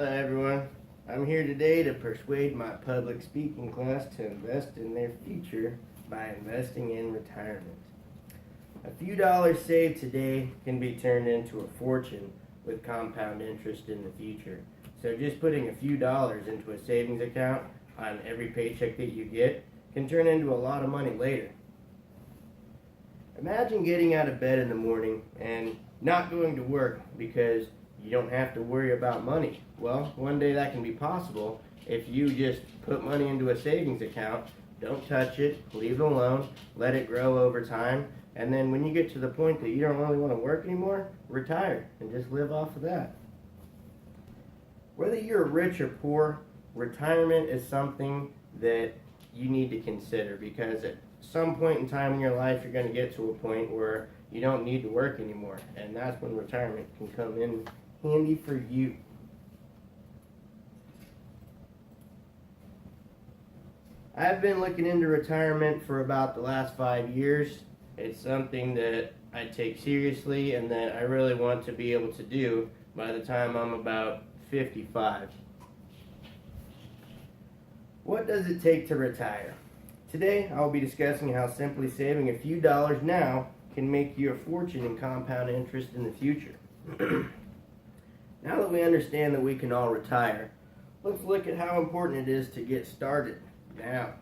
Hello everyone. I'm here today to persuade my public speaking class to invest in their future by investing in retirement. A few dollars saved today can be turned into a fortune with compound interest in the future. So just putting a few dollars into a savings account on every paycheck that you get can turn into a lot of money later. Imagine getting out of bed in the morning and not going to work because you don't have to worry about money. Well, one day that can be possible if you just put money into a savings account, don't touch it, leave it alone, let it grow over time, and then when you get to the point that you don't really want to work anymore, retire and just live off of that. Whether you're rich or poor, retirement is something that you need to consider, because at some point in time in your life you're going to get to a point where you don't need to work anymore, and that's when retirement can come in handy for you. I've been looking into retirement for about the last 5 years. It's something that I take seriously and that I really want to be able to do by the time I'm about 55. What does it take to retire? Today I'll be discussing how simply saving a few dollars now can make you a fortune in compound interest in the future. Now that we understand that we can all retire, let's look at how important it is to get started now.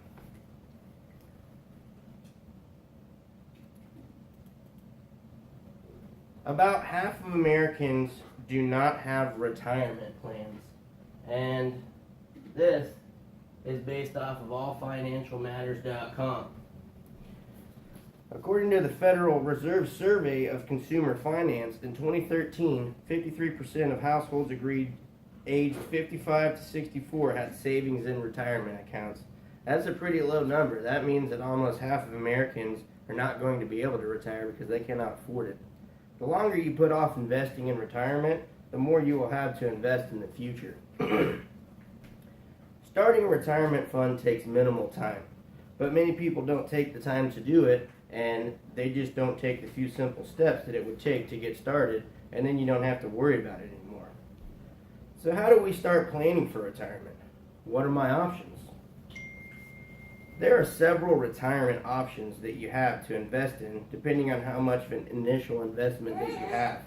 About half of Americans do not have retirement plans, and this is based off of allfinancialmatters.com. According to the Federal Reserve Survey of Consumer Finance, in 2013, 53% of households aged 55 to 64 had savings in retirement accounts. That's a pretty low number. That means that almost half of Americans are not going to be able to retire because they cannot afford it. The longer you put off investing in retirement, the more you will have to invest in the future. Starting a retirement fund takes minimal time, but many people don't take the time to do it, and they just don't take the few simple steps that it would take to get started, and then you don't have to worry about it anymore. So how do we start planning for retirement? What are my options? There are several retirement options that you have to invest in depending on how much of an initial investment that you have.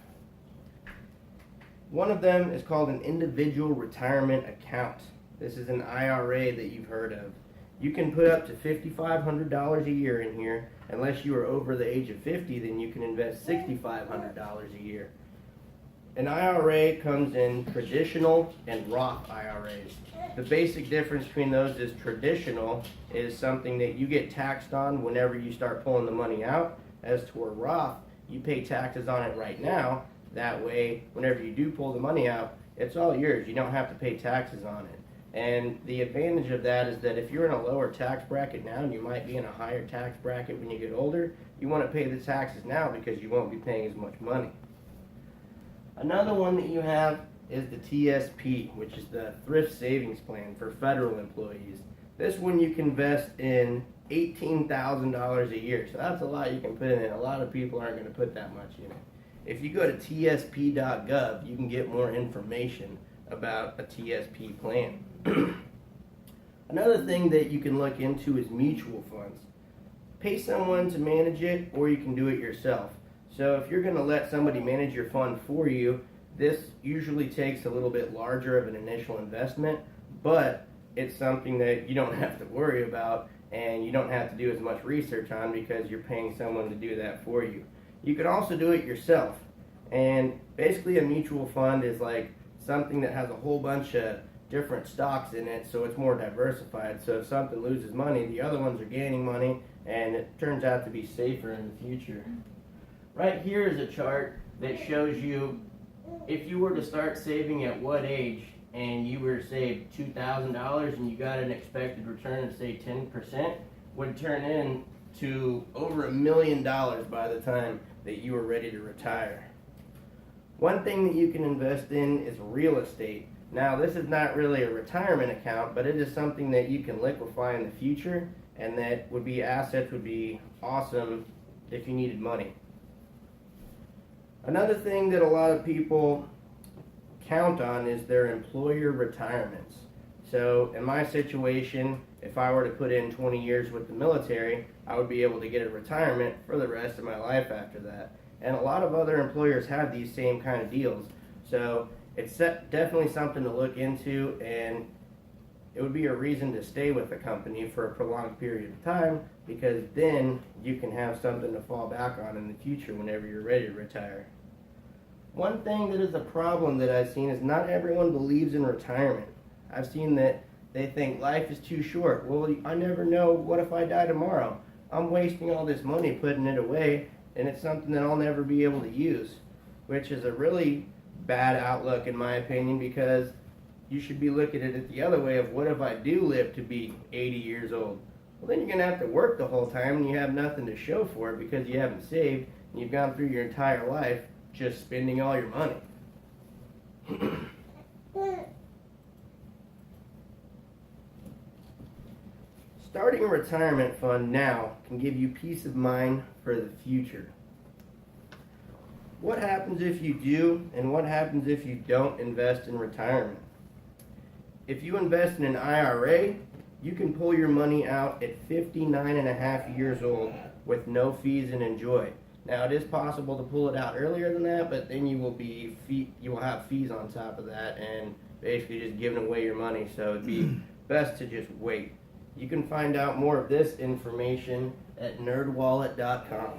One of them is called an individual retirement account. This is an IRA that you've heard of. You can put up to $5,500 a year in here. Unless you are over the age of 50, then you can invest $6,500 a year. An IRA comes in traditional and Roth IRAs. The basic difference between those is traditional is something that you get taxed on whenever you start pulling the money out. As to a Roth, you pay taxes on it right now. That way, whenever you do pull the money out, it's all yours. You don't have to pay taxes on it. And the advantage of that is that if you're in a lower tax bracket now and you might be in a higher tax bracket when you get older, you want to pay the taxes now because you won't be paying as much money. Another one that you have is the TSP, which is the Thrift Savings Plan for federal employees. This one you can invest in $18,000 a year, so that's a lot you can put in it. A lot of people aren't going to put that much in it. If you go to tsp.gov, you can get more information about a TSP plan. Another thing that you can look into is mutual funds. Pay someone to manage it, or you can do it yourself. So if you're going to let somebody manage your fund for you, this usually takes a little bit larger of an initial investment, but it's something that you don't have to worry about and you don't have to do as much research on because you're paying someone to do that for you. You can also do it yourself, and basically a mutual fund is like something that has a whole bunch of different stocks in it, so it's more diversified. So if something loses money, the other ones are gaining money, and it turns out to be safer in the future. Right here is a chart that shows you if you were to start saving at what age and you were to save $2,000 and you got an expected return of say 10%, would turn in to over $1 million by the time that you were ready to retire. One thing that you can invest in is real estate. Now, this is not really a retirement account, but it is something that you can liquefy in the future, and that would be assets would be awesome if you needed money. Another thing that a lot of people count on is their employer retirements. So in my situation, if I were to put in 20 years with the military, I would be able to get a retirement for the rest of my life after that. And a lot of other employers have these same kind of deals. So it's definitely something to look into, and it would be a reason to stay with the company for a prolonged period of time, because then you can have something to fall back on in the future whenever you're ready to retire. One thing that is a problem that I've seen is not everyone believes in retirement. I've seen that they think life is too short. Well, I never know, what if I die tomorrow? I'm wasting all this money putting it away, and it's something that I'll never be able to use, which is a really bad outlook in my opinion, because you should be looking at it the other way of, what if I do live to be 80 years old? Well, then you're going to have to work the whole time, and you have nothing to show for it because you haven't saved, and you've gone through your entire life just spending all your money. Starting a retirement fund now can give you peace of mind for the future. What happens if you do, and what happens if you don't invest in retirement? If you invest in an IRA, you can pull your money out at 59 and a half years old with no fees and enjoy. Now, it is possible to pull it out earlier than that, but then you will have fees on top of that and basically just giving away your money. So it'd be best to just wait. You can find out more of this information at nerdwallet.com.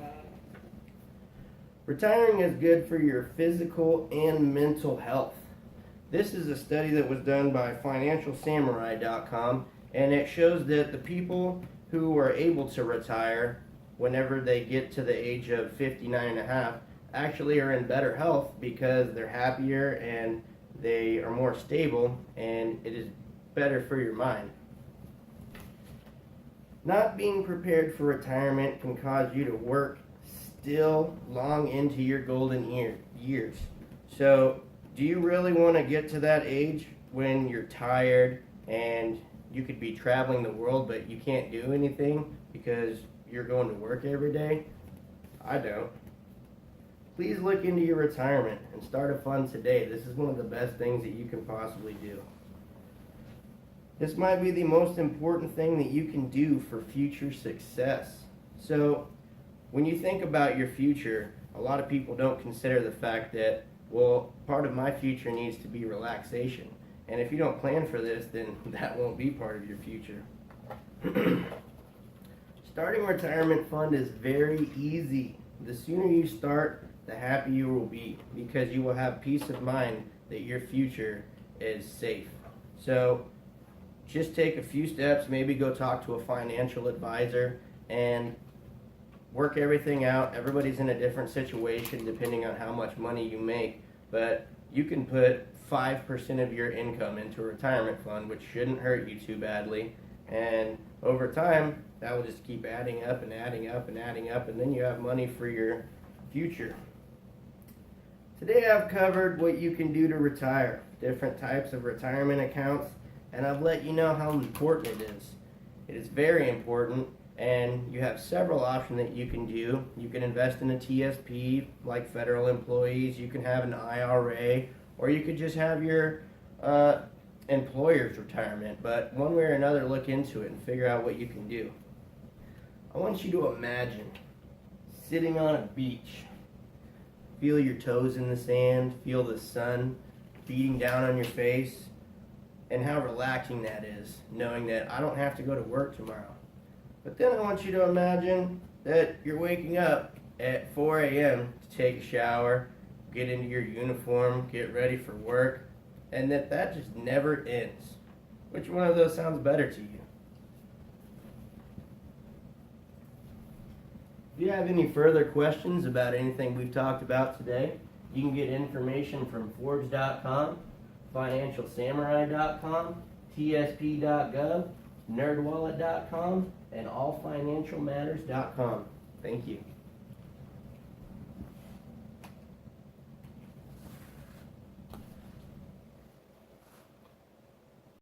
Retiring is good for your physical and mental health. This is a study that was done by financialsamurai.com, and it shows that the people who are able to retire whenever they get to the age of 59 and a half actually are in better health because they're happier and they are more stable, and it is better for your mind. Not being prepared for retirement can cause you to work still long into your golden years. So, do you really want to get to that age when you're tired and you could be traveling the world but you can't do anything because you're going to work every day? I don't. Please look into your retirement and start a fund today. This is one of the best things that you can possibly do. This might be the most important thing that you can do for future success. So, when you think about your future, a lot of people don't consider the fact that, well, part of my future needs to be relaxation. And if you don't plan for this, then that won't be part of your future. Starting a retirement fund is very easy. The sooner you start, the happier you will be, because you will have peace of mind that your future is safe. So just take a few steps, maybe go talk to a financial advisor and work everything out. Everybody's in a different situation depending on how much money you make, but you can put 5% of your income into a retirement fund, which shouldn't hurt you too badly, and over time that will just keep adding up and adding up and adding up, and then you have money for your future. Today I've covered what you can do to retire, different types of retirement accounts, and I've let you know how important it is. It is very important, and you have several options that you can do. You can invest in a TSP like federal employees, you can have an IRA, or you could just have your employer's retirement. But one way or another, look into it and figure out what you can do. I want you to imagine sitting on a beach. Feel your toes in the sand, feel the sun beating down on your face, and how relaxing that is, knowing that I don't have to go to work tomorrow. But then I want you to imagine that you're waking up at 4 a.m. to take a shower, get into your uniform, get ready for work, and that just never ends. Which one of those sounds better to you? If you have any further questions about anything we've talked about today, you can get information from Forbes.com, FinancialSamurai.com, TSP.gov, NerdWallet.com, and AllFinancialMatters.com. Thank you.